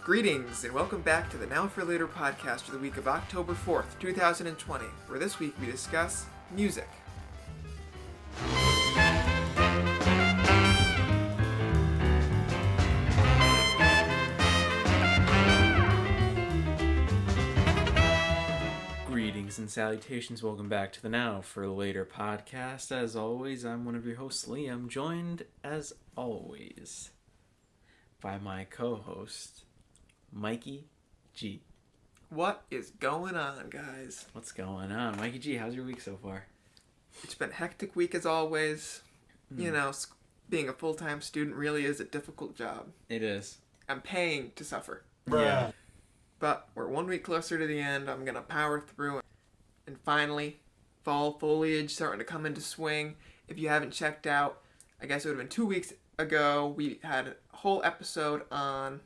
Greetings and welcome back to the Now for Later podcast for the week of October 4th, 2020, where this week we discuss music. Greetings and salutations. Welcome back to the Now for Later podcast. As always, I'm one of your hosts, Liam, joined as always by my co-host, Mikey G. What is going on, guys? What's going on? Mikey G, how's your week so far? It's been a hectic week as always. You know, being a full-time student really is a difficult job. It is. I'm paying to suffer. Yeah. But we're 1 week closer to the end. I'm going to power through. And finally, fall foliage starting to come into swing. If you haven't checked out, I guess it would have been 2 weeks ago, we had a whole episode on,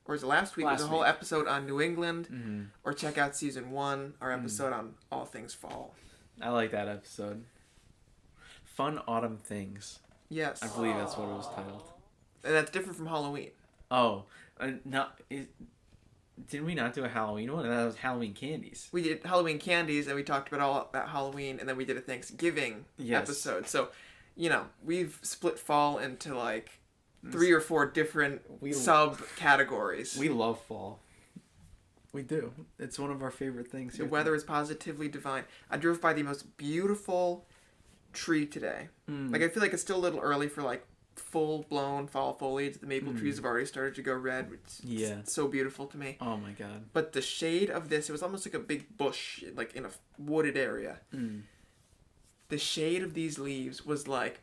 or was it last week? It was a whole episode on New England. Mm-hmm. Or check out season 1, our episode on all things fall. I like that episode. Fun autumn things. Yes. I believe that's what it was titled. And that's different from Halloween. Oh, no. Didn't we not do a Halloween one? That was Halloween candies. We did Halloween candies, and we talked about Halloween, and then we did a Thanksgiving episode. So, you know, we've split fall into like 3 or 4 different sub-categories. We love fall. We do. It's one of our favorite things. The weather is positively divine. I drove by the most beautiful tree today. Like, I feel like it's still a little early for like full-blown fall foliage. The maple trees have already started to go red, which is so beautiful to me. Oh my god. But the shade of this, it was almost like a big bush, like in a wooded area. The shade of these leaves was like,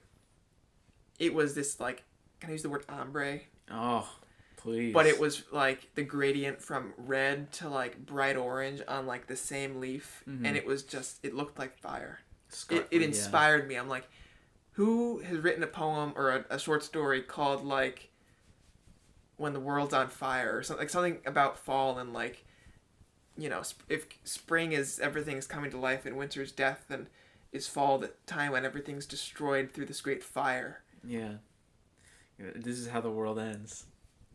it was this like, can I use the word ombre? Oh, please. But it was like the gradient from red to like bright orange on like the same leaf. And it was just, it looked like fire. It inspired me. I'm like, who has written a poem or a short story called like When the World's on Fire or something, like something about fall and like, you know, if spring is everything's coming to life and winter's death, then is fall the time when everything's destroyed through this great fire. Yeah. This is how the world ends.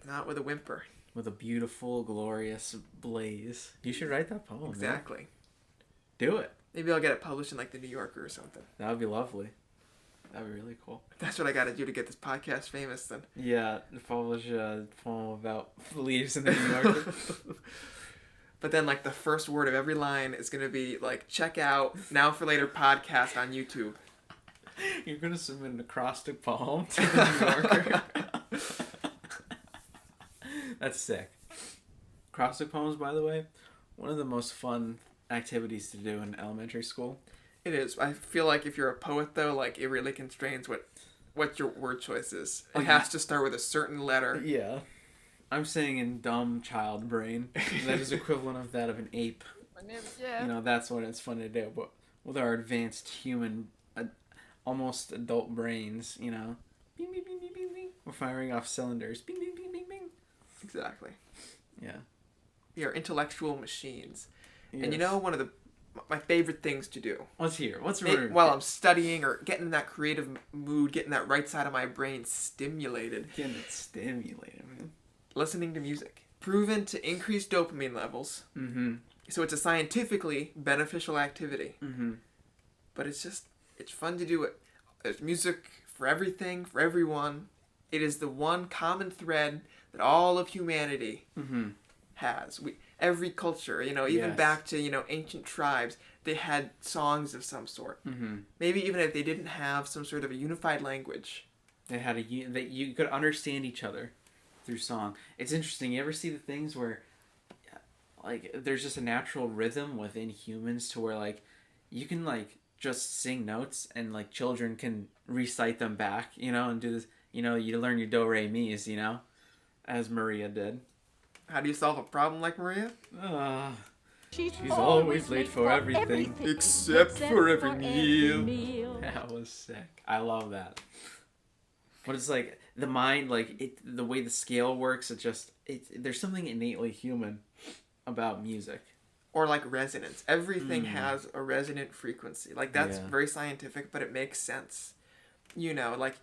Not with a whimper. With a beautiful, glorious blaze. You should write that poem. Exactly. Man. Do it. Maybe I'll get it published in like the New Yorker or something. That would be lovely. That would be really cool. That's what I gotta do to get this podcast famous then. Yeah, publish a poem about leaves in the New Yorker. But then like the first word of every line is gonna be like, check out Now for Later podcast on YouTube. You're gonna submit an acrostic poem to the New Yorker. That's sick. Acrostic poems, by the way, one of the most fun activities to do in elementary school. It is. I feel like if you're a poet, though, like, it really constrains what your word choice is. It has to start with a certain letter. Yeah. I'm saying in dumb child brain. That is equivalent of that of an ape. You know, that's what it's fun to do. But with our advanced human, almost adult brains, you know, bing, bing, bing, bing, bing, bing. We're firing off cylinders. Bing, bing, bing, bing, bing. Exactly. Yeah. We are intellectual machines. Yes. And you know, one of my favorite things to do. What's here? While I'm studying or getting in that creative mood, getting that right side of my brain stimulated. Getting it stimulated, man. Listening to music. Proven to increase dopamine levels. Mm-hmm. So it's a scientifically beneficial activity. Mm-hmm. But it's fun to do it. There's music for everything, for everyone. It is the one common thread that all of humanity has. Every culture, you know, even back to, you know, ancient tribes, they had songs of some sort. Mm-hmm. Maybe even if they didn't have some sort of a unified language. They had that you could understand each other through song. It's interesting. You ever see the things where, like, there's just a natural rhythm within humans to where, like, you can, like, just sing notes and, like, children can recite them back, you know, and do this, you know, you learn your do, re, mi's, you know, as Maria did. How do you solve a problem like Maria? She's always late for everything. Except for every meal. That was sick. I love that. But it's like, the mind, like, the way the scale works, there's something innately human about music. Or like resonance. Everything has a resonant frequency. Like, that's very scientific, but it makes sense. You know, like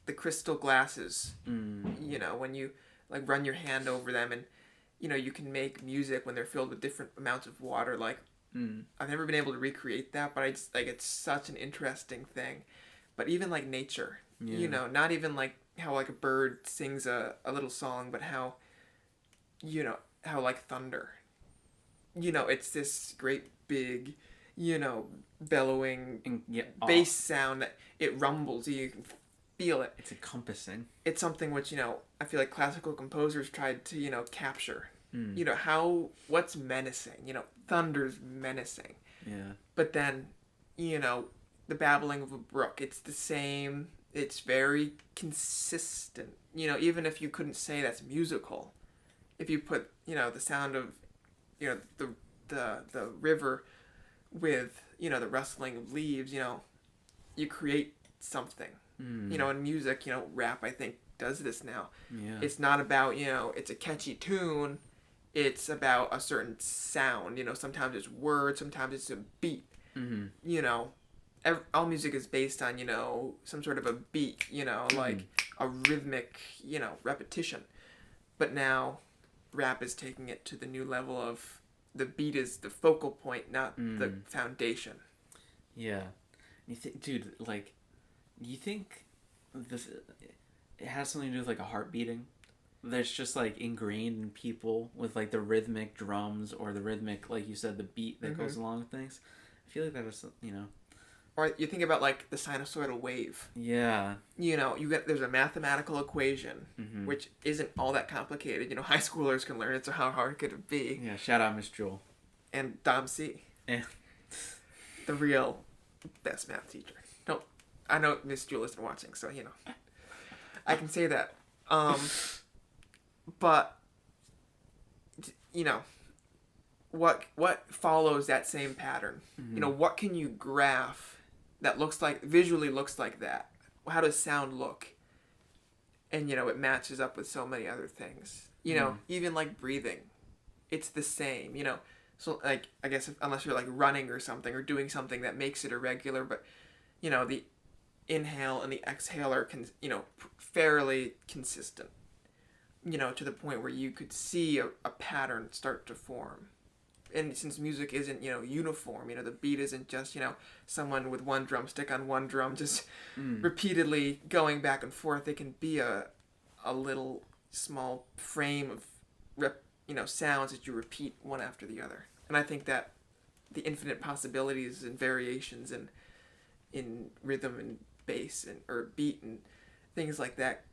the crystal glasses. You know, when you like run your hand over them and you can make music when they're filled with different amounts of water. Like, I've never been able to recreate that, but I just, like, it's such an interesting thing. But even, like, nature, not even, like, how, like, a bird sings a little song, but how, how, like, thunder, it's this great big, bellowing bass sound that it rumbles. You can feel it. It's encompassing. It's something which, I feel like classical composers tried to, capture. What's menacing? Thunder's menacing. Yeah. But then, the babbling of a brook, it's the same. It's very consistent. Even if you couldn't say that's musical, if you put, the sound of, the river with, the rustling of leaves, you create something. In music, rap, I think, does this now. Yeah. It's not about, it's a catchy tune. It's about a certain sound. Sometimes it's words, sometimes it's a beat. All music is based on, some sort of a beat, like a rhythmic, repetition. But now, rap is taking it to the new level of the beat is the focal point, not the foundation. Yeah. Dude, like, do you think this it has something to do with, like, a heart beating? That's just, like, ingrained in people with, like, the rhythmic drums or the rhythmic, like you said, the beat that goes along with things. I feel like that is, Or you think about, like, the sinusoidal wave. Yeah. There's a mathematical equation, which isn't all that complicated. High schoolers can learn it, so how hard could it be? Yeah, shout out Miss Jewel. And Dom C. Yeah. The real best math teacher. No, I know Miss Jewel isn't watching, so, I can say that. But, what follows that same pattern? What can you graph that visually looks like that? How does sound look? And, it matches up with so many other things. Even, like, breathing. It's the same, So, like, I guess unless you're, like, running or something or doing something that makes it irregular, but, the inhale and the exhale are, fairly consistent. To the point where you could see a pattern start to form. And since music isn't, uniform, the beat isn't just, someone with one drumstick on one drum just repeatedly going back and forth. It can be a little small frame of, sounds that you repeat one after the other. And I think that the infinite possibilities and variations in rhythm and bass or beat and things like that,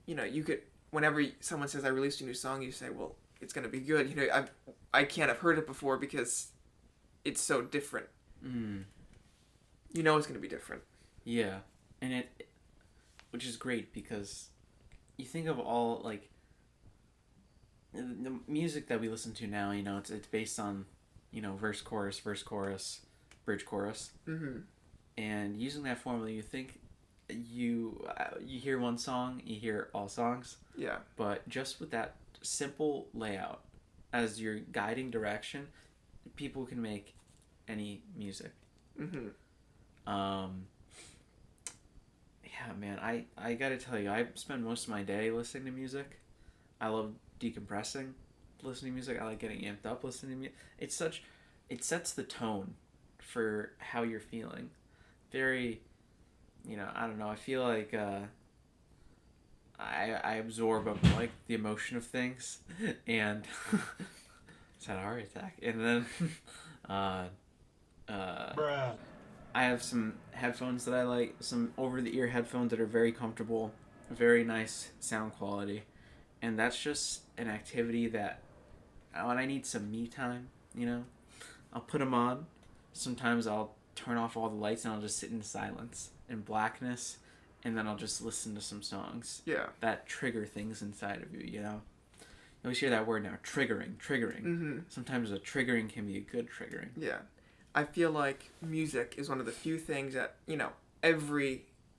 you could, whenever someone says I released a new song, you say, well, it's going to be good. I can't have heard it before because it's so different. It's going to be different. Yeah. And which is great because you think of all, like, the music that we listen to now, it's based on, verse, chorus, bridge, chorus. And using that formula, you think you hear one song, you hear all songs. Yeah. But just with that simple layout as your guiding direction, people can make any music. Yeah, man, I gotta tell you, I spend most of my day listening to music. I love decompressing, listening to music. I like getting amped up listening to music. It sets the tone for how you're feeling. Very, I don't know, I feel like I absorb like the emotion of things, and it's had a heart attack. And then I have some headphones that I like, some over-the-ear headphones that are very comfortable, very nice sound quality, and that's just an activity that when I need some me time, I'll put them on. Sometimes I'll turn off all the lights and I'll just sit in silence and blackness, and then I'll just listen to some songs that trigger things inside of you, You always hear that word now, triggering. Sometimes a triggering can be a good triggering. Yeah. I feel like music is one of the few things that,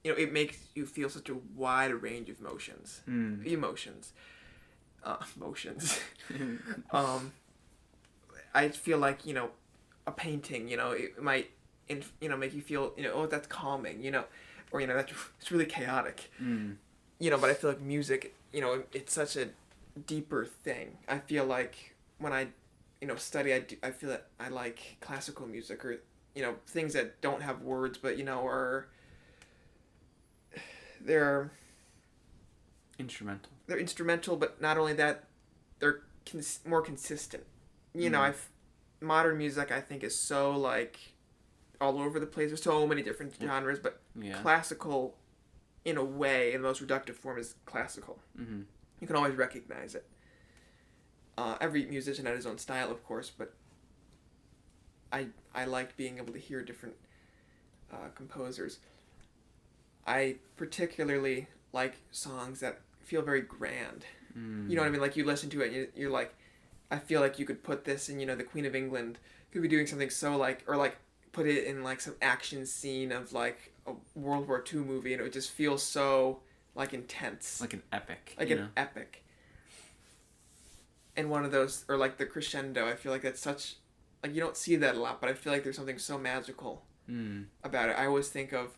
it makes you feel such a wide range of emotions. Emotions. I feel like, a painting, it might, make you feel, oh, that's calming, or, it's really chaotic. But I feel like music, it's such a deeper thing. I feel like when I, study, I feel that I like classical music, or, things that don't have words, but, are, they're Instrumental. they're instrumental, but not only that, they're more consistent. Modern music, I think, is so, like, all over the place. There's so many different genres, but classical, in a way, in the most reductive form, is classical. Mm-hmm. You can always recognize it. Every musician had his own style, of course, but I like being able to hear different composers. I particularly like songs that feel very grand. Mm. You know what I mean? Like, you listen to it and you're like, I feel like you could put this in, the Queen of England could be doing something so, like, or, like, put it in, like, some action scene of, like, a World War II movie, and it would just feel so, like, intense. Like an epic. Like an epic. And one of those, or, like, the crescendo, I feel like that's such, like, you don't see that a lot, but I feel like there's something so magical about it. I always think of,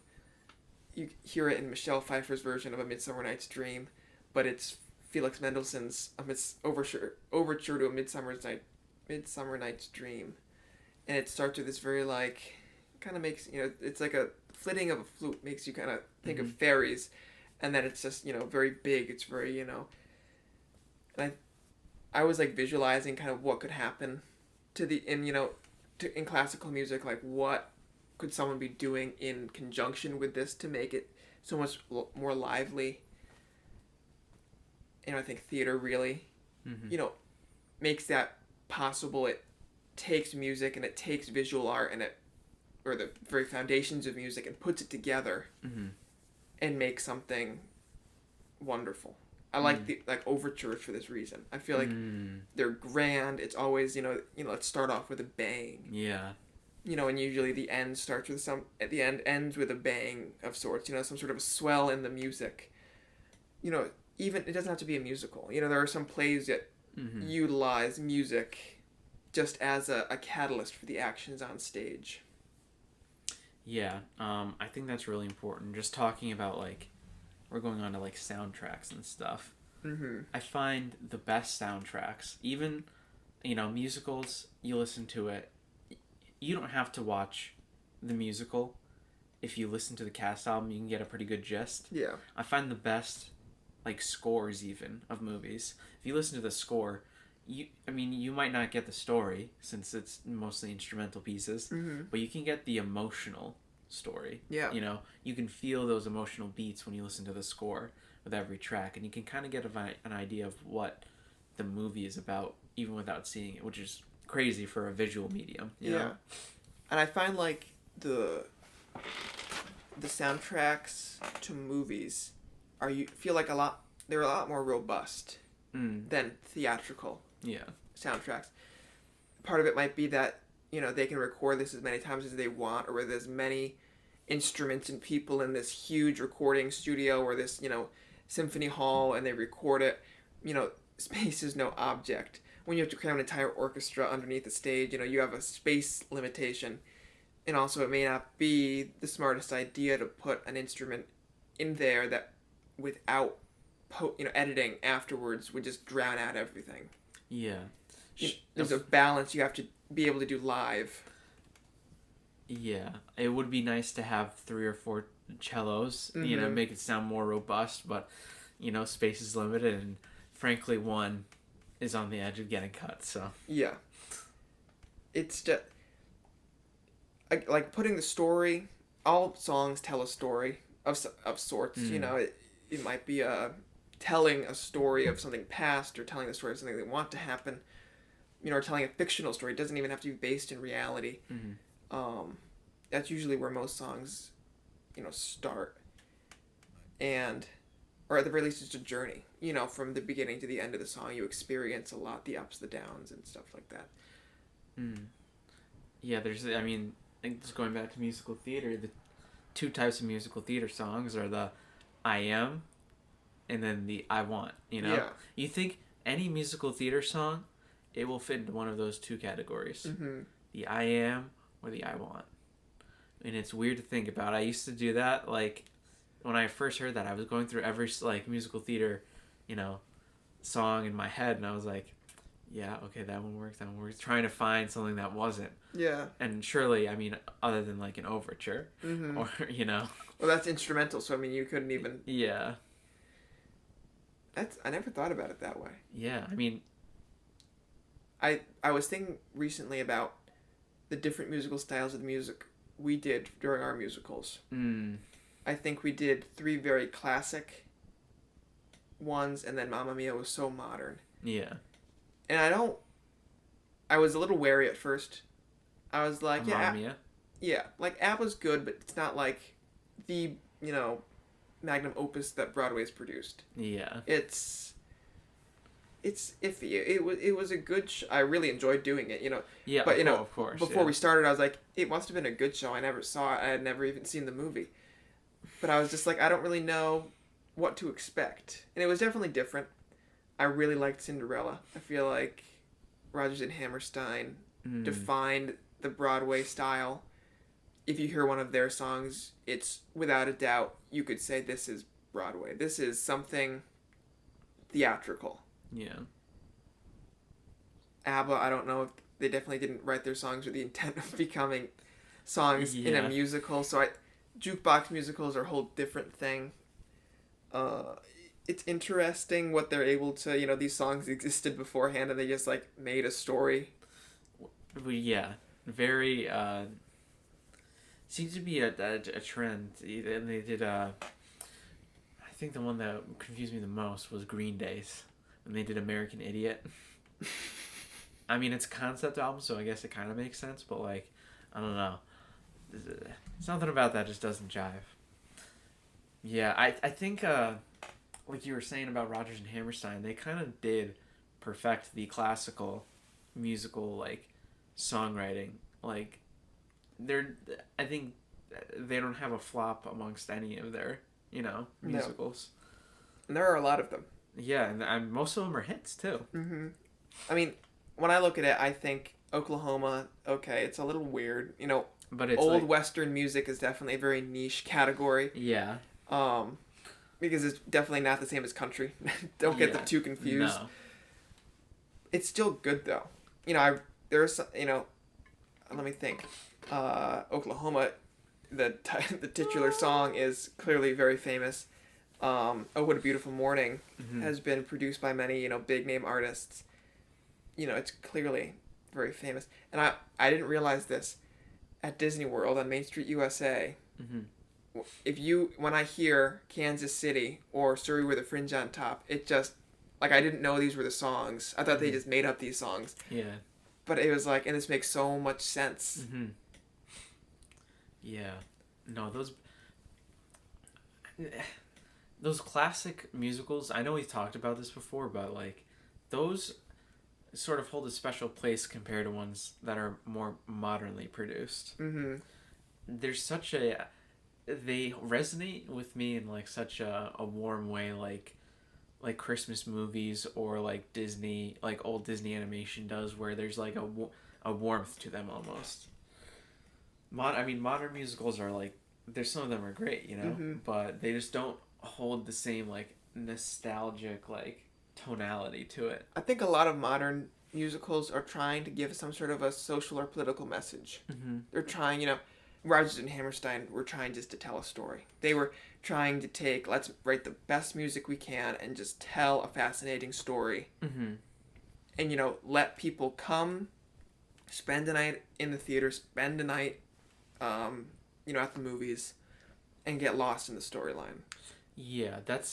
you hear it in Michelle Pfeiffer's version of A Midsummer Night's Dream, but it's Felix Mendelssohn's overture to A Midsummer Night's Dream. And it starts with this very, like, kind of makes, it's like a flitting of a flute makes you kind of think of fairies. And then it's just, very big. It's very, and I was, like, visualizing kind of what could happen in classical music, like, what could someone be doing in conjunction with this to make it so much more lively. I think theater really, makes that possible. It takes music and it takes visual art or the very foundations of music, and puts it together and makes something wonderful. I like the overtures for this reason. I feel like they're grand. It's always, let's start off with a bang. Yeah. And usually the end starts with at the end ends with a bang of sorts, some sort of a swell in the music. Even, it doesn't have to be a musical. There are some plays that utilize music just as a catalyst for the actions on stage. Yeah, I think that's really important. Just talking about, like, we're going on to, like, soundtracks and stuff. I find the best soundtracks, even, musicals, you listen to it, you don't have to watch the musical. If you listen to the cast album, you can get a pretty good gist. Yeah. I find the best, like, scores even of movies. If you listen to the score, you might not get the story since it's mostly instrumental pieces, but you can get the emotional story. Yeah. You can feel those emotional beats when you listen to the score with every track, and you can kind of get an idea of what the movie is about even without seeing it, which is crazy for a visual medium. You know? And I find, like, the soundtracks to movies feel like they're a lot more robust than theatrical soundtracks. Part of it might be that, they can record this as many times as they want, or with as many instruments and people in this huge recording studio or this, symphony hall, and they record it. Space is no object. When you have to cram an entire orchestra underneath the stage, you have a space limitation. And also, it may not be the smartest idea to put an instrument in there that, without editing afterwards, would just drown out everything. Yeah. There's a balance you have to be able to do live. Yeah. It would be nice to have 3 or 4 cellos, make it sound more robust, but, space is limited, and frankly, one is on the edge of getting cut, so. Yeah. It's just, like, putting the story, all songs tell a story of sorts, it might be telling a story of something past, or telling the story of something they want to happen, or telling a fictional story. It doesn't even have to be based in reality. That's usually where most songs, start. Or at the very least, it's a journey. From the beginning to the end of the song, you experience a lot, the ups, the downs, and stuff like that. Yeah, I think just going back to musical theater, the 2 types of musical theater songs are the I am and then the I want, Yeah. You think any musical theater song, it will fit into one of those 2 categories. The I am or the I want. And it's weird to think about. I used to do that, like, when I first heard that, I was going through every, like, musical theater, song in my head, and I was like, yeah, okay, that one works. Trying to find something that wasn't. Yeah. And surely, I mean, other than like an overture, or Well, that's instrumental, so I mean, you couldn't even. Yeah. I never thought about it that way. Yeah, I mean, I was thinking recently about the different musical styles of the music we did during our musicals. I think we did 3 very classic ones, and then Mamma Mia was so modern. Yeah. And I was a little wary at first. I was like, Mamma Mia? Yeah, like ABBA's good, but it's not like the, magnum opus that Broadway's produced. Yeah. It's iffy. It was a good I really enjoyed doing it, Yeah, but of course. Before we started, I was like, it must have been a good show. I never saw it. I had never even seen the movie. But I was just like, I don't really know what to expect. And it was definitely different. I really liked Cinderella. I feel like Rodgers and Hammerstein defined the Broadway style. If you hear one of their songs, it's without a doubt, you could say this is Broadway. This is something theatrical. Yeah. ABBA, I don't know if they definitely didn't write their songs with the intent of becoming songs in a musical. So jukebox musicals are a whole different thing. It's interesting what they're able to, these songs existed beforehand and they just like made a story. Yeah. Very, seems to be a trend. And they did, I think the one that confused me the most was Green Day's. And they did American Idiot. I mean, it's a concept album, so I guess it kind of makes sense, but, like, I don't know. Something about that just doesn't jive. Yeah, I think, like you were saying about Rodgers and Hammerstein, they kind of did perfect the classical musical, like, songwriting. Like, I think they don't have a flop amongst any of their, musicals. No. And there are a lot of them. Yeah, and most of them are hits, too. Mm-hmm. I mean, when I look at it, I think Oklahoma, okay, it's a little weird. But it's old Western music is definitely a very niche category. Yeah. Because it's definitely not the same as country. Don't get them too confused. No. It's still good, though. There's, let me think. Oklahoma, the titular song is clearly very famous. Oh, What a Beautiful Morning has been produced by many, big name artists. It's clearly very famous. And I didn't realize this. At Disney World on Main Street, USA, when I hear Kansas City or Surrey with a Fringe on Top, it just, like, I didn't know these were the songs. I thought they just made up these songs. Yeah. But it was like, and this makes so much sense. Yeah. No, those classic musicals, I know we've talked about this before, but, like, those sort of hold a special place compared to ones that are more modernly produced. There's they resonate with me in, like, such a warm way, like Christmas movies or like Disney, like old Disney animation does, where there's like a warmth to them almost. Modern musicals are like, there's some of them are great, but they just don't hold the same like nostalgic like tonality to it. I think a lot of modern musicals are trying to give some sort of a social or political message. They're trying, Rodgers and Hammerstein were trying just to tell a story. They were trying to let's write the best music we can and just tell a fascinating story. And, let people come, spend a night in the theater, spend a night, at the movies, and get lost in the storyline. Yeah, that's,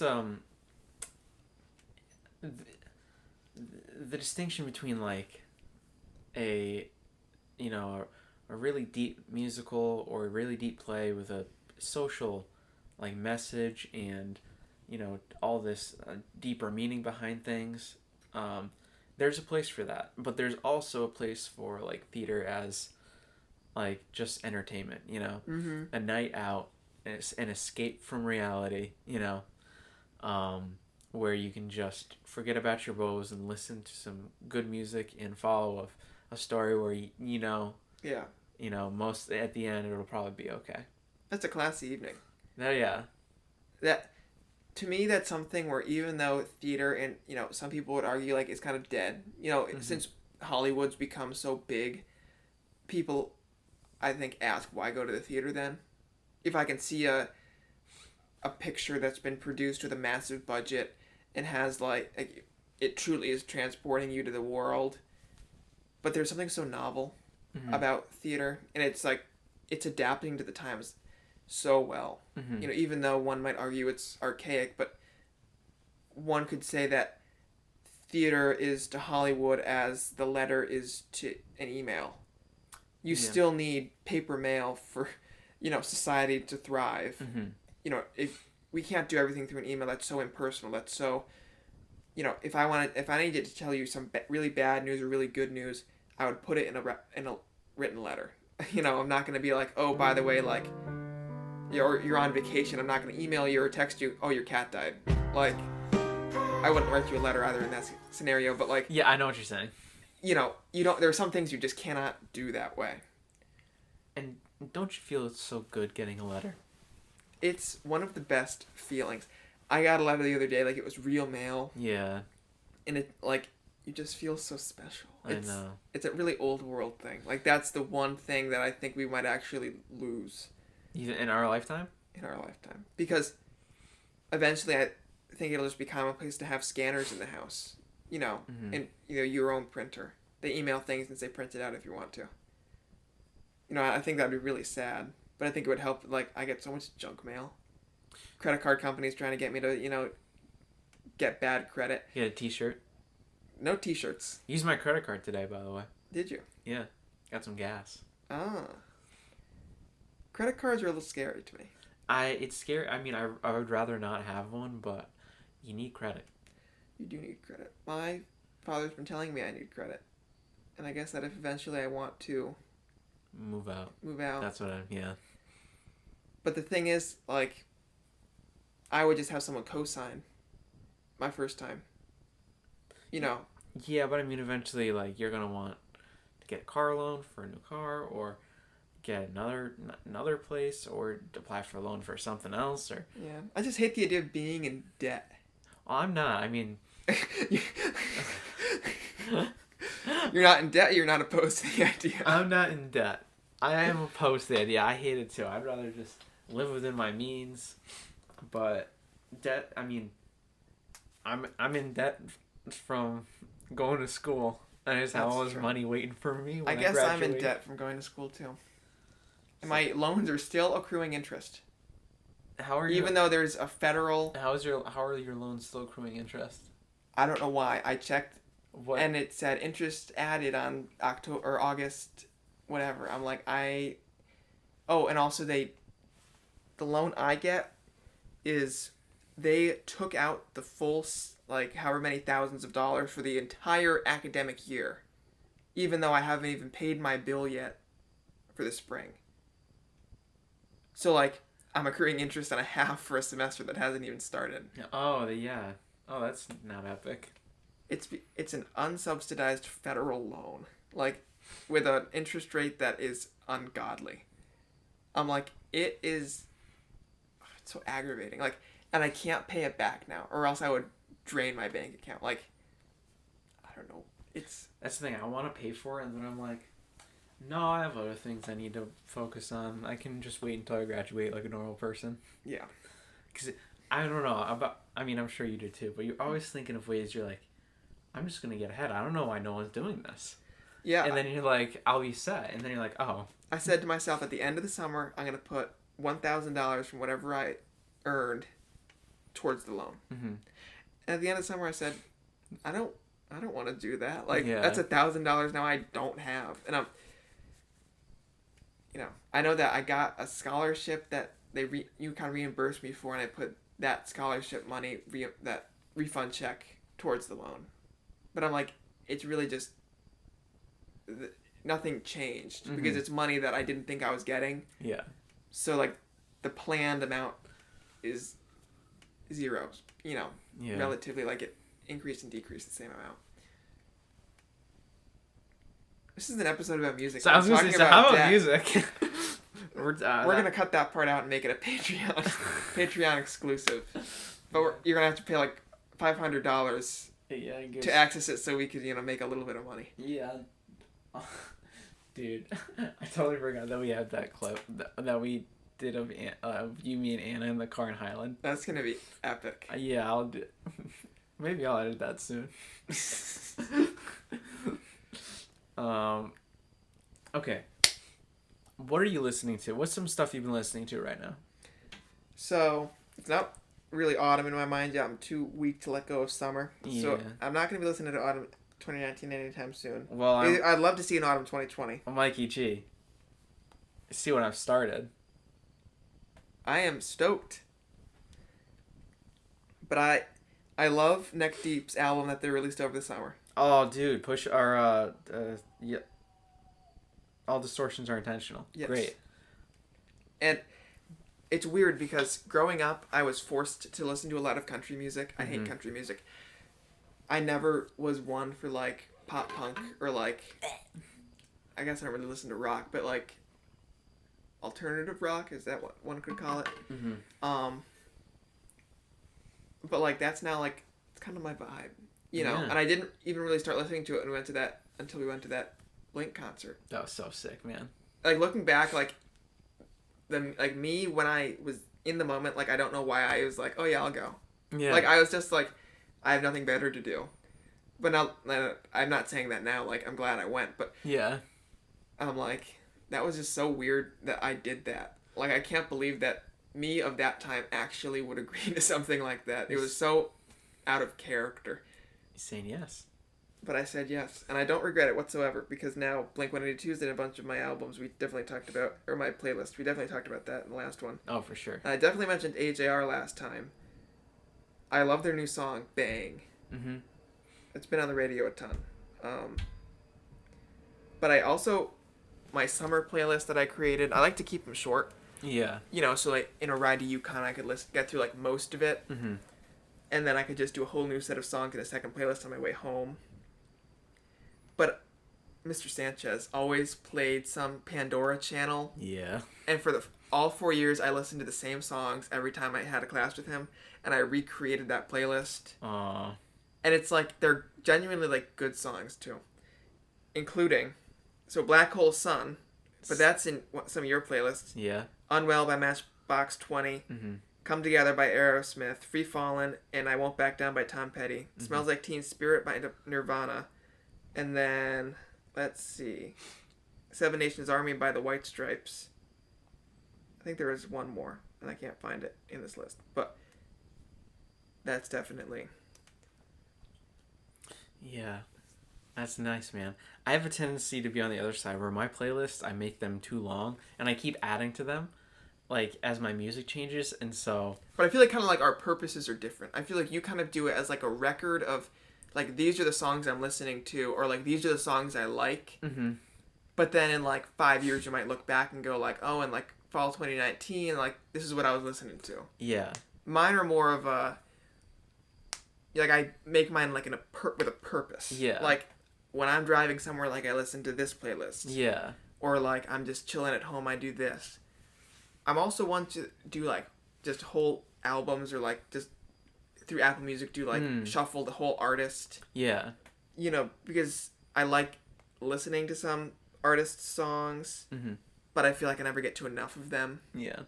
the distinction between, like, a really deep musical or a really deep play with a social, like, message and, all this deeper meaning behind things. There's a place for that, but there's also a place for, like, theater as, like, just entertainment, a night out, an escape from reality, where you can just forget about your woes and listen to some good music and follow a story where Yeah. Most at the end it'll probably be okay. That's a classy evening. Yeah. That to me, that's something where even though theater and, some people would argue like it's kind of dead, since Hollywood's become so big, people, I think, ask why go to the theater then? If I can see a picture that's been produced with a massive budget and has like it truly is transporting you to the world, but there's something so novel about theater, and it's like it's adapting to the times so well. Even though one might argue it's archaic, but one could say that theater is to Hollywood as the letter is to an email. You still need paper mail for, society to thrive. If we can't do everything through an email, that's so impersonal. That's so, if I needed to tell you some really bad news or really good news, I would put it in a written letter. I'm not going to be like, oh, by the way, like, you're on vacation. I'm not going to email you or text you, oh, your cat died. Like, I wouldn't write you a letter either in that scenario, but like... Yeah, I know what you're saying. You don't... There are some things you just cannot do that way. And don't you feel it's so good getting a letter? It's one of the best feelings. I got a letter the other day, like it was real mail. Yeah. And it, like, you just feel so special. I know. It's a really old world thing. Like, that's the one thing that I think we might actually lose. Even in our lifetime? In our lifetime. Because eventually I think it'll just be commonplace to have scanners in the house. And, your own printer. They email things and say print it out if you want to. I think that'd be really sad. But I think it would help, like, I get so much junk mail. Credit card companies trying to get me to, get bad credit. You had a t-shirt? No t-shirts. Used my credit card today, by the way. Did you? Yeah. Got some gas. Ah. Credit cards are a little scary to me. It's scary. I mean, I would rather not have one, but you need credit. You do need credit. My father's been telling me I need credit. And I guess that if eventually I want to... Move out. That's what yeah. But the thing is, like, I would just have someone co-sign my first time. Yeah, but I mean, eventually, like, you're going to want to get a car loan for a new car, or get another place, or apply for a loan for something else, or... Yeah. I just hate the idea of being in debt. Well, I'm not. I mean... You're not in debt, you're not opposed to the idea. I'm not in debt. I am opposed to the idea. I hate it too. I'd rather just live within my means. But debt, I mean, I'm in debt from going to school. And I just have all this money waiting for me when I guess graduate. I'm in debt from going to school too. And my loans are still accruing interest. Even though there's a federal... How are your loans still accruing interest? I don't know why. I checked... What? And it said interest added on October or August, whatever. I'm like, Oh, and also the loan I get is they took out the full, like, however many thousands of dollars for the entire academic year, even though I haven't even paid my bill yet for the spring. So, like, I'm accruing interest and a half for a semester that hasn't even started. Oh, yeah. Oh, that's not epic. It's an unsubsidized federal loan, like, with an interest rate that is ungodly. I'm like, it's so aggravating. Like, and I can't pay it back now, or else I would drain my bank account. Like, I don't know. That's the thing. I want to pay for it, and then I'm like, no, I have other things I need to focus on. I can just wait until I graduate like a normal person. Yeah. Because I don't know I mean, I'm sure you do too, but you're always thinking of ways you're like, I'm just going to get ahead. I don't know why no one's doing this. Yeah. And then you're like, I'll be set. And then you're like, oh. I said to myself, at the end of the summer, I'm going to put $1,000 from whatever I earned towards the loan. Mm-hmm. And at the end of the summer, I said, I don't want to do that. Like, that's $1,000 now I don't have. And I'm, I know that I got a scholarship that you kind of reimbursed me for, and I put that scholarship money, that refund check towards the loan. But I'm like, it's really just, nothing changed because it's money that I didn't think I was getting. Yeah. So, like, the planned amount is zero, relatively, like, it increased and decreased the same amount. This is an episode about music. So I was going to say, how about music? We're going to cut that part out and make it a Patreon exclusive. But you're gonna have to pay like $500 Yeah, I guess. to access it, so we could make a little bit of money. Yeah. Dude, I totally forgot that we had that clip that we did of you, me, and Anna in the car in Highland. That's gonna be epic. Yeah, I'll do. Maybe I'll edit that soon. Okay. What are you listening to? What's some stuff you've been listening to right now? So it's not really autumn in my mind yet. I'm too weak to let go of summer. Yeah. So I'm not gonna be listening to autumn 2019 anytime soon. Well, I'd love to see an autumn 2020. I'm Mikey G. See what I've started. I am stoked. But I love Neck Deep's album that they released over the summer. Oh, dude, push our yeah. All distortions are intentional. Yes. Great. And it's weird because growing up, I was forced to listen to a lot of country music. I hate country music. I never was one for like pop punk or like, I guess I don't really listen to rock, but like alternative rock, is that what one could call it? But like that's now like it's kind of my vibe, you know. And I didn't even really start listening to it until we went to that Blink concert. That was so sick, man. Like looking back, like me when I was in the moment, like I don't know why I was like, oh yeah, I'll go. Yeah. Like I was just like, I have nothing better to do. But now I'm not saying that now. Like I'm glad I went, but yeah, I'm like that was just so weird that I did that. Like I can't believe that me of that time actually would agree to something like that. It was so out of character. He's saying yes. But I said yes, and I don't regret it whatsoever because now Blink-182 is in a bunch of my albums we definitely talked about, or my playlist. We definitely talked about that in the last one. Oh, for sure. And I definitely mentioned AJR last time. I love their new song, Bang. Mm-hmm. It's been on the radio a ton. But I also, my summer playlist that I created, I like to keep them short. Yeah. You know, so like in a ride to Yukon, I could get through like most of it. Mm-hmm. And then I could just do a whole new set of songs in a second playlist on my way home. But Mr. Sanchez always played some Pandora channel. Yeah. And for all 4 years, I listened to the same songs every time I had a class with him. And I recreated that playlist. Aww. And it's like, they're genuinely like good songs too. Including, so Black Hole Sun, but that's in some of your playlists. Yeah. Unwell by Matchbox 20. Mm-hmm. Come Together by Aerosmith. Free Fallin' and I Won't Back Down by Tom Petty. Mm-hmm. Smells Like Teen Spirit by Nirvana. And then, let's see, Seven Nations Army by the White Stripes. I think there is one more, and I can't find it in this list. But that's definitely... Yeah, that's nice, man. I have a tendency to be on the other side, where my playlists, I make them too long, and I keep adding to them, like, as my music changes, and so... But I feel like kind of like our purposes are different. I feel like you kind of do it as like a record of... Like, these are the songs I'm listening to, or, like, these are the songs I like. Mm-hmm. But then in, like, 5 years, you might look back and go, like, oh, in, like, fall 2019, like, this is what I was listening to. Yeah. Mine are more of a... Like, I make mine, like, with a purpose. Yeah. Like, when I'm driving somewhere, like, I listen to this playlist. Yeah. Or, like, I'm just chilling at home, I do this. I'm also one to do, like, just whole albums or, like, just... through Apple Music do like shuffle the whole artist. Yeah. You know, because I like listening to some artists' songs, but I feel like I never get to enough of them. Yeah.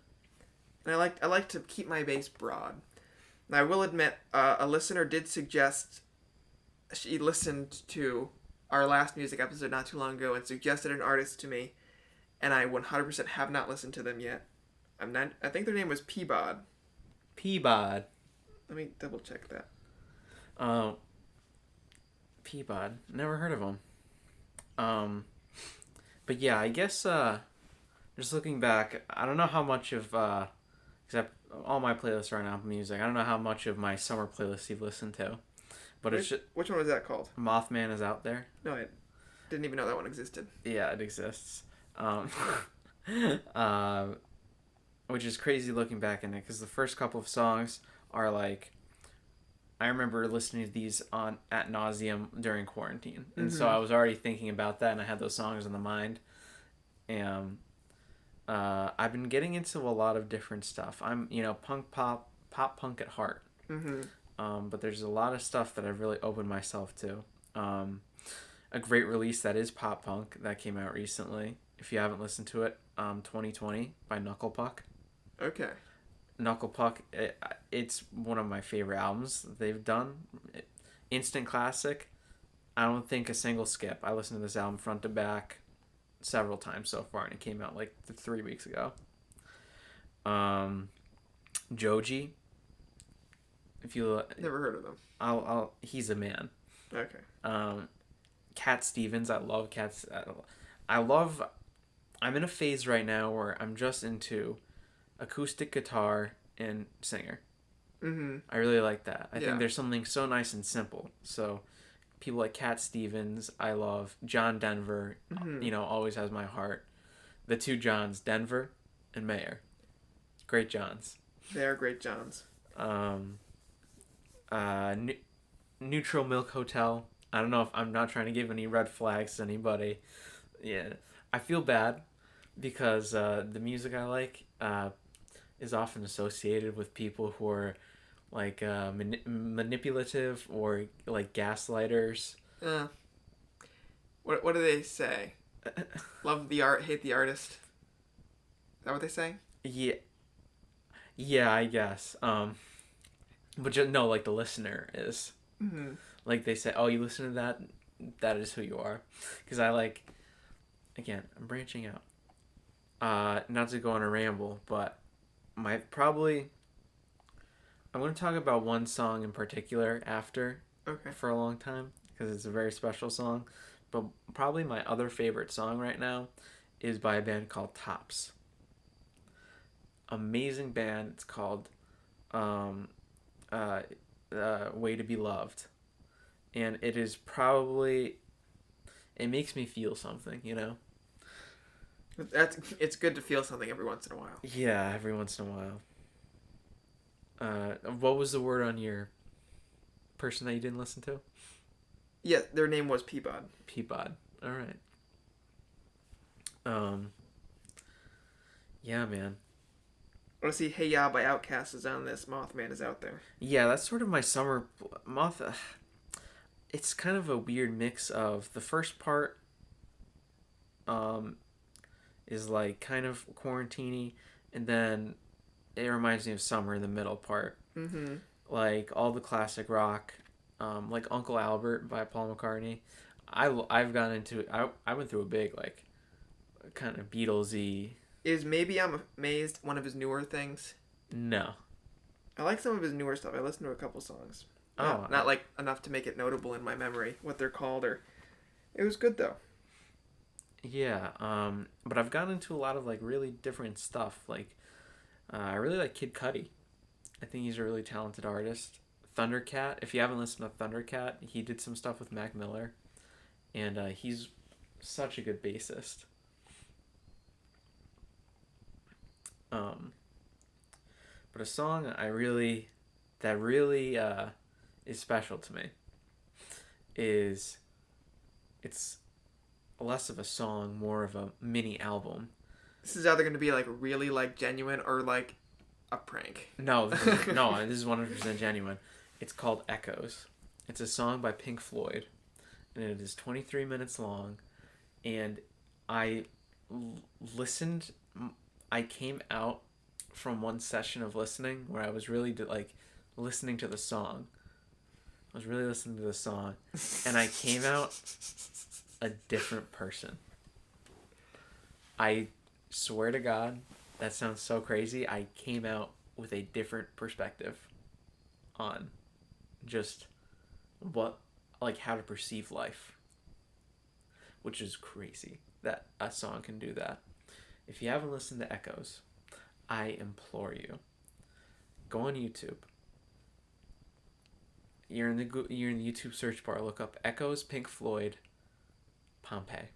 And I like to keep my base broad. And I will admit, a listener did suggest she listened to our last music episode not too long ago and suggested an artist to me, and I 100% have not listened to them yet. I think their name was Peabod. Peabod. Let me double check that. Peabod. Never heard of him. But yeah, I guess, just looking back, I don't know how much of, except all my playlists are on Apple Music, I don't know how much of my summer playlist you've listened to. But which one was that called? Mothman Is Out There. No, I didn't even know that one existed. Yeah, it exists. Which is crazy looking back in it, because the first couple of songs are like, I remember listening to these at nauseum during quarantine, and so I was already thinking about that, and I had those songs in the mind. And I've been getting into a lot of different stuff. I'm punk pop punk at heart. Mm-hmm. But there's a lot of stuff that I've really opened myself to. A great release that is pop punk that came out recently. If you haven't listened to it, 2020 by Knuckle Puck. Okay. Knuckle Puck, it's one of my favorite albums they've done. Instant classic. I don't think a single skip. I listened to this album front to back several times so far, and it came out like 3 weeks ago. Joji. If you never heard of them. He's a man. Okay. Cat Stevens. I love cats. I'm in a phase right now where I'm just into acoustic guitar and singer. Mm-hmm. I really like that. I think there's something so nice and simple. So people like Cat Stevens, I love. John Denver, always has my heart. The two Johns, Denver and Mayer. Great Johns. They are great Johns. Neutral Milk Hotel. I don't know if I'm not trying to give any red flags to anybody. Yeah, I feel bad because the music I like is often associated with people who are like manipulative or like gaslighters. What do they say? Love the art, hate the artist. Is that what they say? Yeah, I guess. But just, no, like the listener is. Mm-hmm. Like they say, oh, you listen to that? That is who you are. Because I like, again, I'm branching out. Not to go on a ramble, but I'm going to talk about one song in particular after. Okay. For a long time. Because it's a very special song. But probably my other favorite song right now is by a band called Tops. Amazing band. It's called Way to Be Loved. And it is probably, it makes me feel something, It's good to feel something every once in a while. Yeah, every once in a while. What was the word on your person that you didn't listen to? Yeah, their name was Peabod. Peabod. All right. Yeah, man. I want to see Hey Ya by Outkast is on this. Mothman is out there. Yeah, that's sort of my summer. It's kind of a weird mix of the first part is like kind of quarantine-y, and then it reminds me of summer in the middle part. Mm-hmm. Like all the classic rock, like Uncle Albert by Paul McCartney. I've gotten into I went through a big like kind of Beatles-y. Is Maybe I'm Amazed one of his newer things? No. I like some of his newer stuff. I listened to a couple songs. Oh. Not like enough to make it notable in my memory, what they're called, or... It was good, though. Yeah, but I've gotten into a lot of, like, really different stuff. Like, I really like Kid Cudi. I think he's a really talented artist. Thundercat, if you haven't listened to Thundercat, he did some stuff with Mac Miller. And he's such a good bassist. But a song that really is special to me it's less of a song, more of a mini album. This is either going to be like really like genuine or like a prank. No, this is 100% genuine. It's called Echoes. It's a song by Pink Floyd, and it is 23 minutes long. And I listened. I came out from one session of listening where I was really listening to the song. I was really listening to the song, and I came out a different person. I swear to God, that sounds so crazy. I came out with a different perspective on just how to perceive life, which is crazy that a song can do that. If you haven't listened to Echoes, I implore you, go on YouTube. You're in the YouTube search bar. Look up Echoes, Pink Floyd, Pompeii.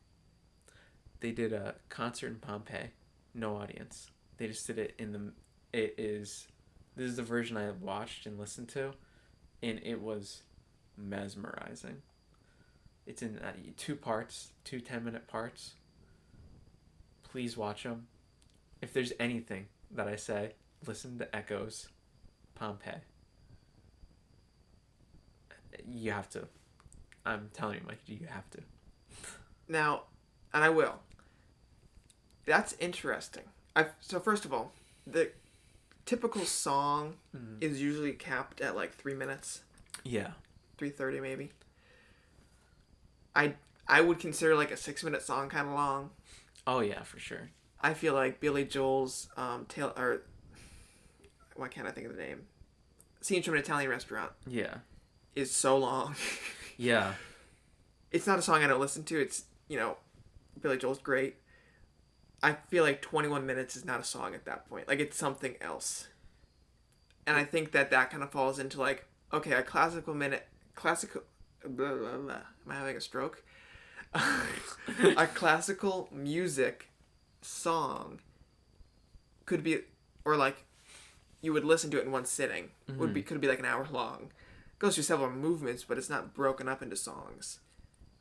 They did a concert in Pompeii, no audience. They just did it this is the version I watched and listened to, and it was mesmerizing. It's in 2 parts, 2 10-minute parts. Please watch them. If there's anything that I say, listen to Echoes, Pompeii. You have to. I'm telling you, Mike, you have to. Now, and I will. That's interesting. So first of all, the typical song is usually capped at like 3 minutes. Yeah. 3:30 maybe. I would consider like a 6-minute song kind of long. Oh yeah, for sure. I feel like Billy Joel's or why can't I think of the name? Scene from an Italian Restaurant. Yeah. Is so long. Yeah. It's not a song I don't listen to. It's, Billy Joel's great. I feel like 21 minutes is not a song at that point. Like, it's something else. And I think that kind of falls into, like, okay, a classical... Blah, blah, blah. Am I having a stroke? A classical music song could be... Or, like, you would listen to it in one sitting. Could be, like, an hour long. Goes through several movements, but it's not broken up into songs.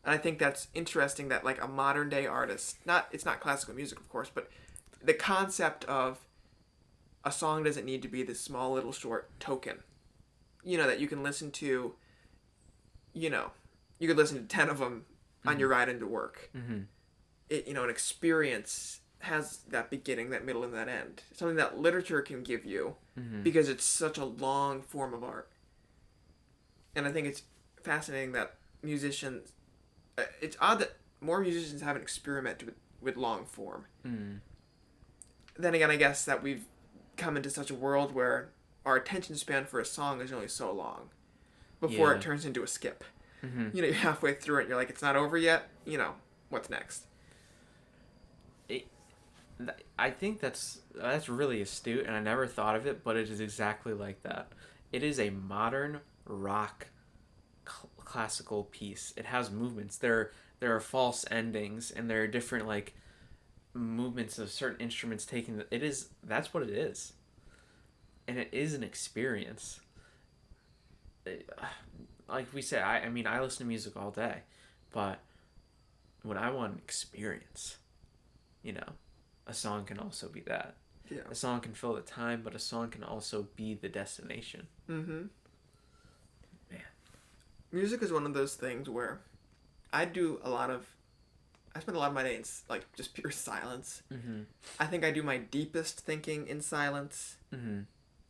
And I think that's interesting that, like, a modern day artist, it's not classical music, of course, but the concept of a song doesn't need to be this small little short token, that you can listen to, you could listen to 10 of them on your ride into work. An experience has that beginning, that middle, and that end. Something that literature can give you because it's such a long form of art. And I think it's fascinating that musicians... It's odd that more musicians haven't experimented with long form. Then again, I guess that we've come into such a world where our attention span for a song is only so long before it turns into a skip. You're halfway through it and you're like, it's not over yet. What's next? I think that's really astute, and I never thought of it, but it is exactly like that. It is a modern rock classical piece. It has movements. There are false endings, and there are different like movements of certain instruments taking. That's what it is, and it is an experience. Like we said, I mean, I listen to music all day, but when I want an experience, a song can also be that. Yeah. A song can fill the time, but a song can also be the destination. Man. Music is one of those things where I spend a lot of my day in, like, just pure silence. I think I do my deepest thinking in silence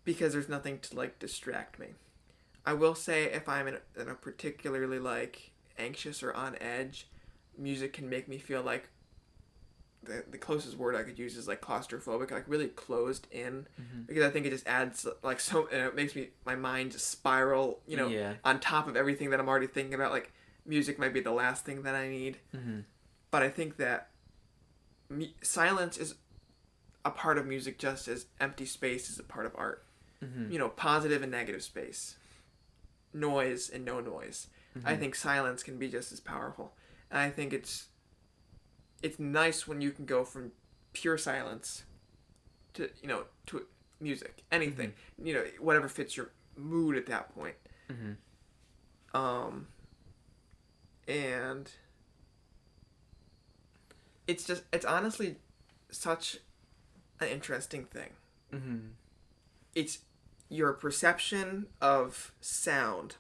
because there's nothing to, like, distract me. I will say if I'm in a particularly, like, anxious or on edge, music can make me feel like the closest word I could use is, like, claustrophobic, like, really closed in, because I think it just adds, like, and it makes my mind just spiral, on top of everything that I'm already thinking about. Like, music might be the last thing that I need, but I think that silence is a part of music just as empty space is a part of art. Positive and negative space, noise and no noise. I think silence can be just as powerful, and I think it's nice when you can go from pure silence to music, anything, whatever fits your mood at that point. And it's honestly such an interesting thing. It's your perception of sound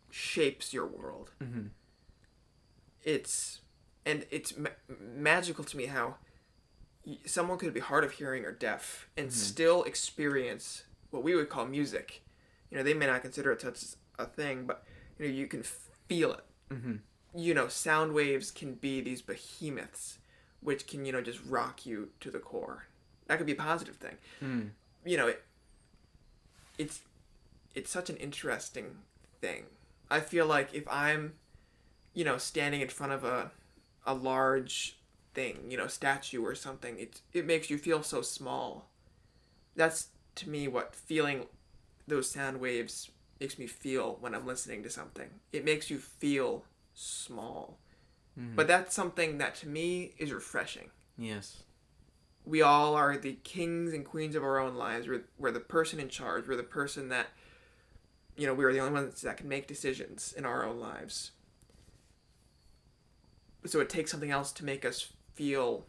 shapes your world. It's magical to me how someone could be hard of hearing or deaf and still experience what we would call music. They may not consider it such a thing, but you can feel it. Sound waves can be these behemoths which can just rock you to the core. That could be a positive thing. It's such an interesting thing. I feel like if I'm standing in front of a large thing, statue or something, it makes you feel so small. That's, to me, what feeling those sound waves makes me feel when I'm listening to something. It makes you feel small. But that's something that, to me, is refreshing. Yes. We all are the kings and queens of our own lives. We're the person in charge. We're the person that, we're the only ones that can make decisions in our own lives. So it takes something else to make us feel,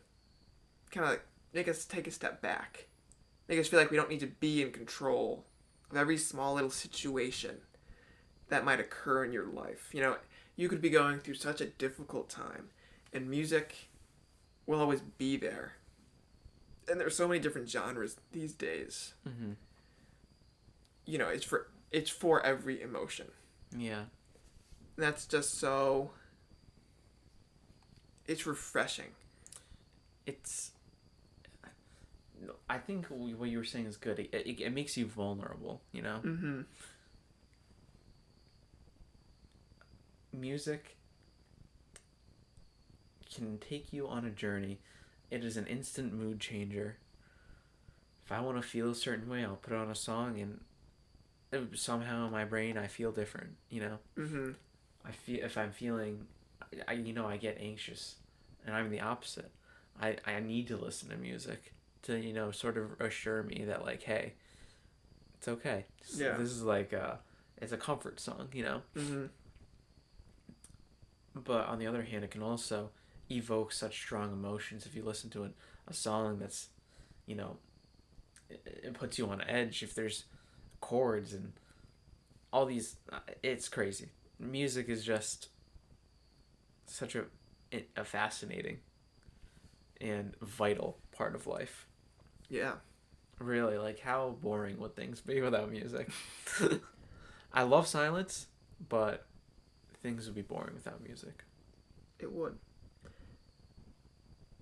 make us take a step back. Make us feel like we don't need to be in control of every small little situation. that might occur in your life. You know, you could be going through such a difficult time, and music will always be there. And there's so many different genres these days. Mm-hmm. You know, it's for every emotion. Yeah. That's just so. It's refreshing. I think what you were saying is good. It makes you vulnerable, you know? Mm-hmm. Music can take you on a journey. It is an instant mood changer. If I want to feel a certain way, I'll put on a song, and somehow in my brain I feel different, you know? Mm-hmm. If I'm feeling, I get anxious, and I'm the opposite. I need to listen to music to, sort of assure me that, like, hey, it's okay. Yeah. This is like it's a comfort song, you know? Mm-hmm. But on the other hand, it can also evoke such strong emotions if you listen to a song that's, it puts you on edge. If there's chords and all these, it's crazy. Music is just such a fascinating and vital part of life. Yeah. Really, like, how boring would things be without music? I love silence, but things would be boring without music. It would.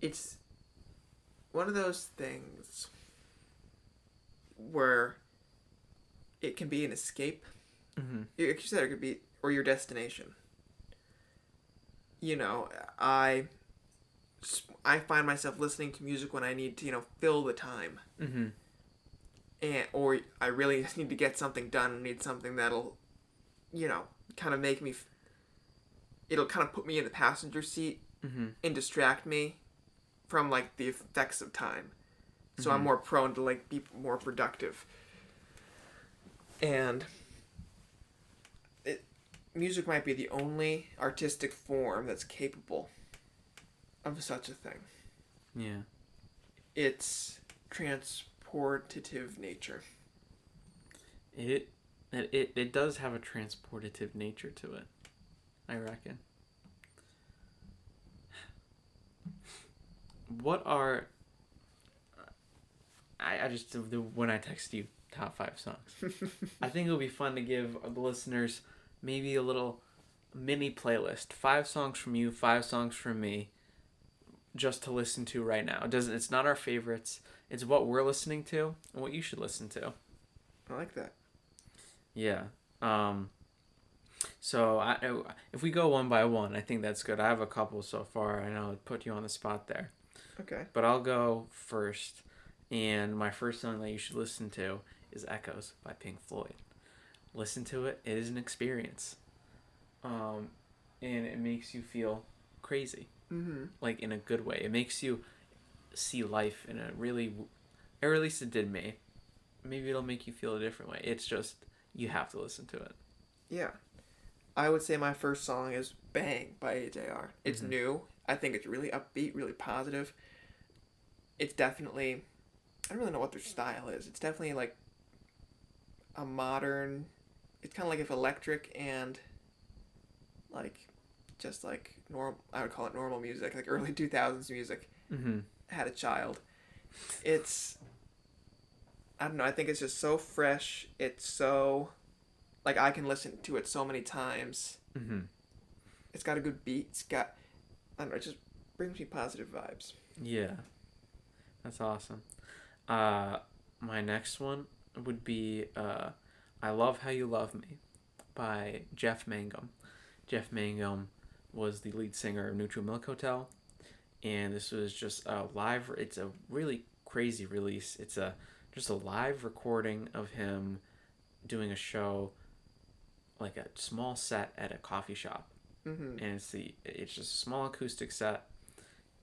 It's one of those things where it can be an escape. Mm-hmm. Like you said, it could be, or your destination. You know, I find myself listening to music when I need to, fill the time. Mm-hmm. Or I really just need to get something done and need something that'll, kind of make me, it'll kind of put me in the passenger seat Mm-hmm. and distract me from, like, the effects of time. So Mm-hmm. I'm more prone to, like, be more productive. And music might be the only artistic form that's capable of such a thing. Yeah. Its transportative nature. It does have a transportative nature to it, I reckon. What are... I just... When I text you top 5 songs, I think it would be fun to give the listeners maybe a little mini playlist. 5 songs from you, 5 songs from me, just to listen to right now. It's not our favorites. It's what we're listening to and what you should listen to. I like that. Yeah. So if we go one by one, I think that's good. I have a couple so far. I know I put you on the spot there. Okay. But I'll go first. And my first song that you should listen to is Echoes by Pink Floyd. Listen to it. It is an experience. And it makes you feel crazy. Mm-hmm. Like, in a good way. It makes you see life in a really... Or at least it did me. Maybe it'll make you feel a different way. It's just, you have to listen to it. Yeah. I would say my first song is Bang by AJR. It's new. I think it's really upbeat, really positive. It's definitely... I don't really know what their style is. It's definitely, like, a modern... It's kind of like if electric and, like, just, like, I would call it normal music, like early 2000s music, had a child. It's... I don't know, I think it's just so fresh. It's so... Like, I can listen to it so many times. Mm-hmm. It's got a good beat. It's got... I don't know, it just brings me positive vibes. Yeah. That's awesome. My next one would be I Love How You Love Me by Jeff Mangum. Jeff Mangum was the lead singer of Neutral Milk Hotel, and this was just a live... It's a really crazy release. It's just a live recording of him doing a show, like a small set at a coffee shop. Mm-hmm. And it's just a small acoustic set,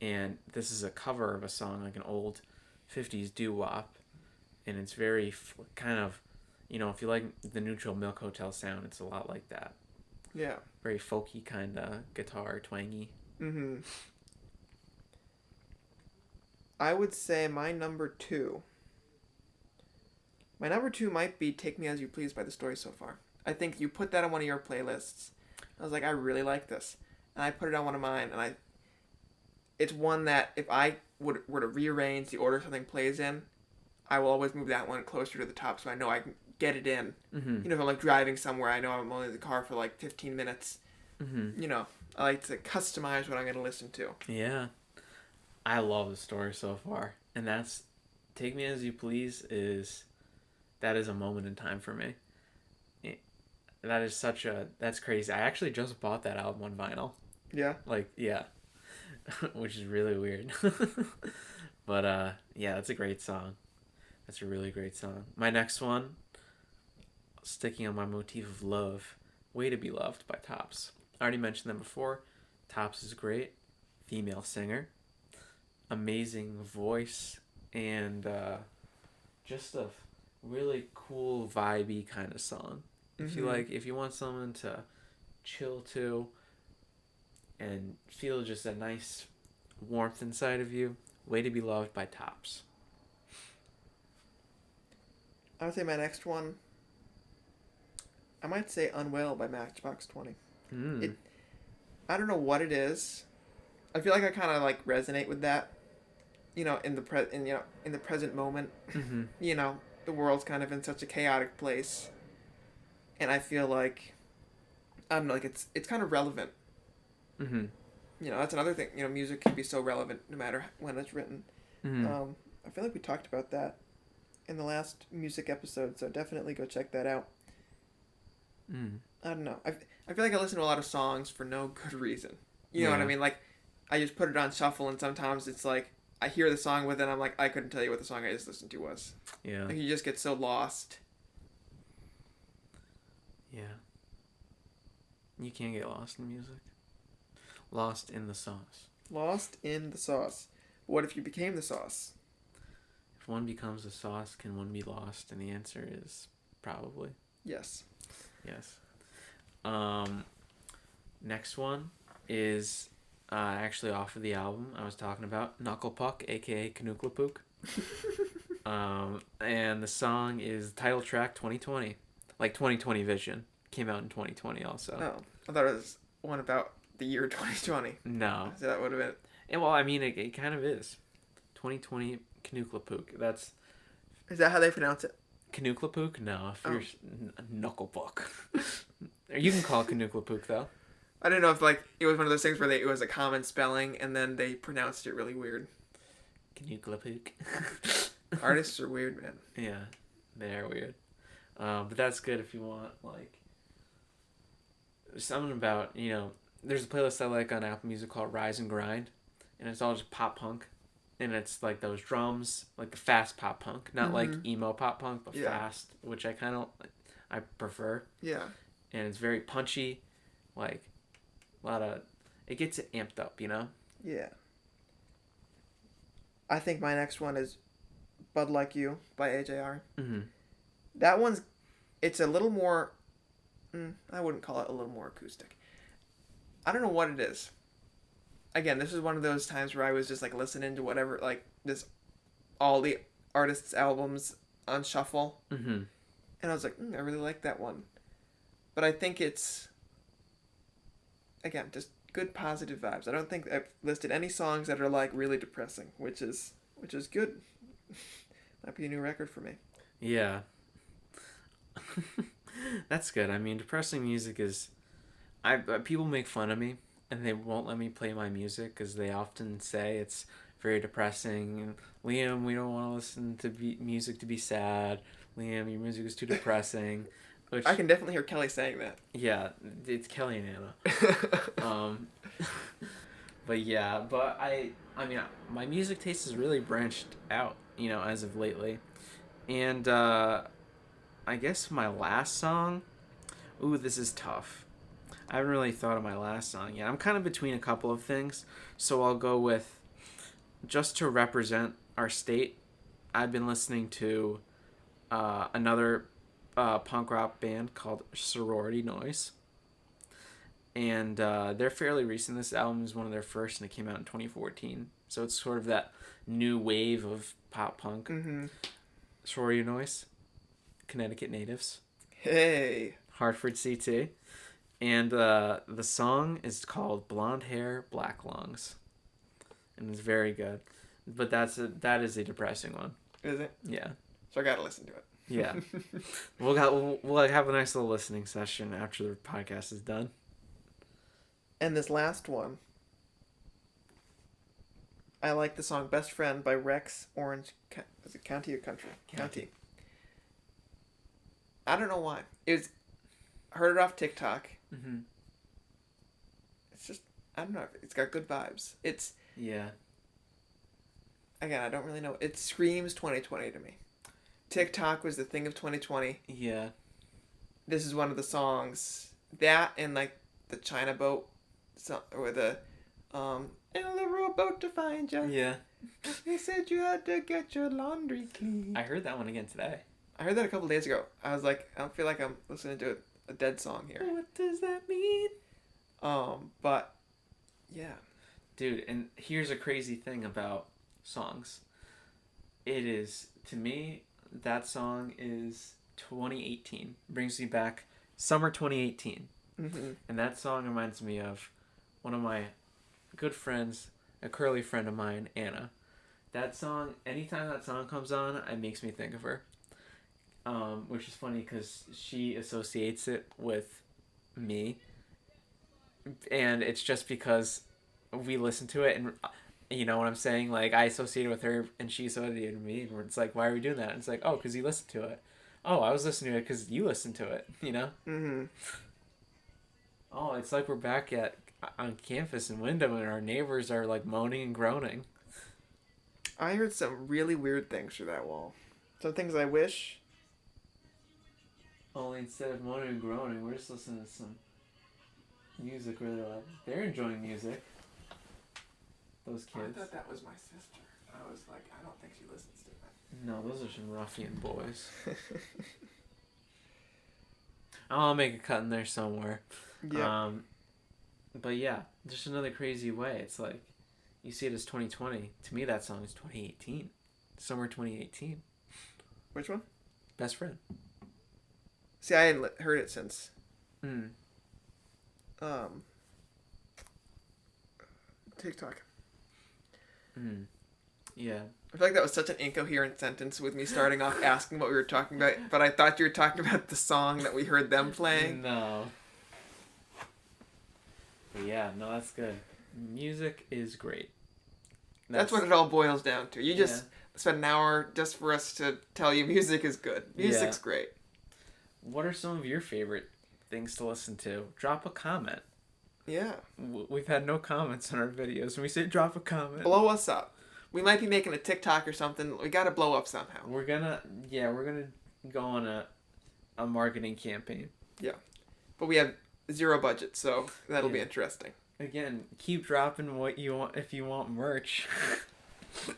and this is a cover of a song, like an old 50s doo-wop, and it's very kind of, if you like the Neutral Milk Hotel sound, it's a lot like that. Yeah. Very folky kind of guitar, twangy. Mm-hmm. I would say my number 2 might be Take Me As You Please by The Story So Far. I think you put that on one of your playlists. I was like, I really like this. And I put it on one of mine, and it's one that if I were to rearrange the order something plays in, I will always move that one closer to the top so I know I can get it in. Mm-hmm. You know, if I'm like driving somewhere, I know I'm only in the car for like 15 minutes. Mm-hmm. You know, I like to customize what I'm going to listen to. Yeah. I love the story so far. And that's Take Me As You Please that is a moment in time for me. That's crazy. I actually just bought that album on vinyl. Yeah? Like, yeah. Which is really weird. But, yeah, that's a great song. That's a really great song. My next one, sticking on my motif of love, Way to Be Loved by Tops. I already mentioned them before. Tops is great. Female singer. Amazing voice. And just a really cool, vibey kind of song. If you want someone to chill to and feel just a nice warmth inside of you, Way to Be Loved by Tops. I would say my next one, I might say Unwell by Matchbox 20. I don't know what it is. I feel like I kind of like resonate with that. You know, in the present moment. Mm-hmm. You know, the world's kind of in such a chaotic place, and I feel like, I don't know, like it's kind of relevant. Mm-hmm. You know, that's another thing. You know, music can be so relevant no matter when it's written. Mm-hmm. I feel like we talked about that in the last music episode, so definitely go check that out. I don't know. I feel like I listen to a lot of songs for no good reason. You know what I mean? Like, I just put it on shuffle, and sometimes it's like, I hear the song with it, and I'm like, I couldn't tell you what the song I just listened to was. Yeah. Like, you just get so lost. Yeah. You can get lost in music. Lost in the sauce. Lost in the sauce. What if you became the sauce? If one becomes the sauce, can one be lost? And the answer is probably. Yes. Yes. Next one is actually off of the album I was talking about, Knuckle Puck, aka Kanuklapook. And the song is title track 2020. Like 2020 Vision. Came out in 2020 also. Oh, I thought it was one about the year 2020. No. So that would have been... And, well, I mean, it kind of is. 2020 Kanuklapook. That's... Is that how they pronounce it? Kanuklapook? No, if you're Knuckle Puck. You can call it Kanuklapook, though. I didn't know if, like, it was one of those things where it was a common spelling, and then they pronounced it really weird. Kanuklapook. Artists are weird, man. Yeah, they are weird. But that's good if you want, like, something about, you know, there's a playlist I like on Apple Music called Rise and Grind, and it's all just pop punk, and it's like those drums, like the fast pop punk, not like emo pop punk, but fast, which I prefer. Yeah. And it's very punchy, like a lot of, it gets it amped up, you know? Yeah. I think my next one is Bud Like You by AJR. Mm-hmm. That one's, it's a little more, I wouldn't call it a little more acoustic. I don't know what it is. Again, this is one of those times where I was just like listening to whatever, like all the artists' albums on shuffle. Mm-hmm. And I was like, I really like that one. But I think it's, again, just good positive vibes. I don't think I've listed any songs that are like really depressing, which is good. Might be a new record for me. Yeah. That's good. I mean, depressing music is... people make fun of me, and they won't let me play my music because they often say it's very depressing. And, Liam, we don't want to listen to music to be sad. Liam, your music is too depressing. Which, I can definitely hear Kelly saying that. Yeah, it's Kelly and Anna. But yeah, I mean, my music taste has really branched out, you know, as of lately. And I guess my last song, this is tough. I haven't really thought of my last song yet. I'm kind of between a couple of things, so I'll go with, just to represent our state, I've been listening to another punk rock band called Sorority Noise. And they're fairly recent. This album is one of their first, and it came out in 2014. So it's sort of that new wave of pop punk. Mm-hmm. Sorority Noise, Connecticut natives. Hey. Hartford CT. And the song is called Blonde Hair, Black Lungs. And it's very good. But that is a depressing one. Is it? Yeah. So I gotta listen to it. Yeah. We'll have a nice little listening session after the podcast is done. And this last one, I like the song Best Friend by Rex Orange. Is it County or Country? County. I don't know why. I heard it off TikTok. Mm-hmm. It's just, I don't know. It's got good vibes. Yeah. Again, I don't really know. It screams 2020 to me. TikTok was the thing of 2020. Yeah. This is one of the songs. That and like the China boat song, or the in a little boat to find you. Yeah. They said you had to get your laundry clean. I heard that one again today. I heard that a couple days ago. I was like, I don't feel like I'm listening to a dead song here. What does that mean? But yeah. Dude, and here's a crazy thing about songs. It is, to me, that song is 2018. Brings me back summer 2018. Mm-hmm. And that song reminds me of one of my good friends, a curly friend of mine, Anna. That song, anytime that song comes on, it makes me think of her. Which is funny because she associates it with me. And it's just because we listen to it and, you know what I'm saying? Like, I associated with her and she associated with me. And it's like, why are we doing that? And it's like, oh, because you listened to it. Oh, I was listening to it because you listened to it, you know? Mm-hmm. Oh, it's like we're back on campus in Wyndham and our neighbors are like moaning and groaning. I heard some really weird things through that wall. Some things I wish. Only instead of moaning and groaning, we're just listening to some music really loud. They're enjoying music. Those kids. I thought that was my sister. I was like, I don't think she listens to it. No, those are some ruffian boys. I'll make a cut in there somewhere. Yeah. But yeah, just another crazy way. It's like, you see it as 2020. To me, that song is 2018. Summer 2018. Which one? Best Friend. See, I hadn't heard it since. TikTok. Yeah. I feel like that was such an incoherent sentence with me starting off asking what we were talking about, but I thought you were talking about the song that we heard them playing. No. But yeah, no, that's good. Music is great. That's what it all boils down to. You just spent an hour just for us to tell you music is good. Music's great. What are some of your favorite things to listen to? Drop a comment. Yeah. We've had no comments on our videos. When we say drop a comment, blow us up. We might be making a TikTok or something. We gotta blow up somehow. We're gonna go on a marketing campaign. Yeah. But we have zero budget, so that'll be interesting. Again, keep dropping what you want if you want merch.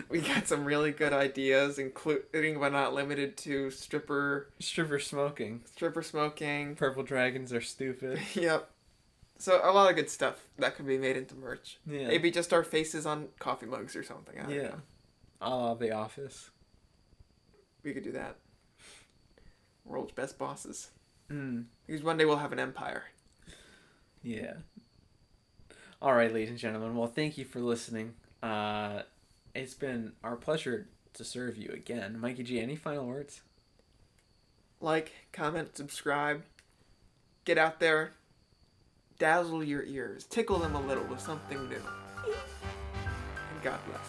We got some really good ideas, including but not limited to stripper smoking. Purple dragons are stupid. Yep. So a lot of good stuff that could be made into merch. Yeah. Maybe just our faces on coffee mugs or something. I don't know. A la The Office. We could do that. World's best bosses. Mm. Because one day we'll have an empire. Yeah. All right, ladies and gentlemen. Well, thank you for listening. It's been our pleasure to serve you again. Mikey G, any final words? Like, comment, subscribe. Get out there. Dazzle your ears. Tickle them a little with something new. And God bless.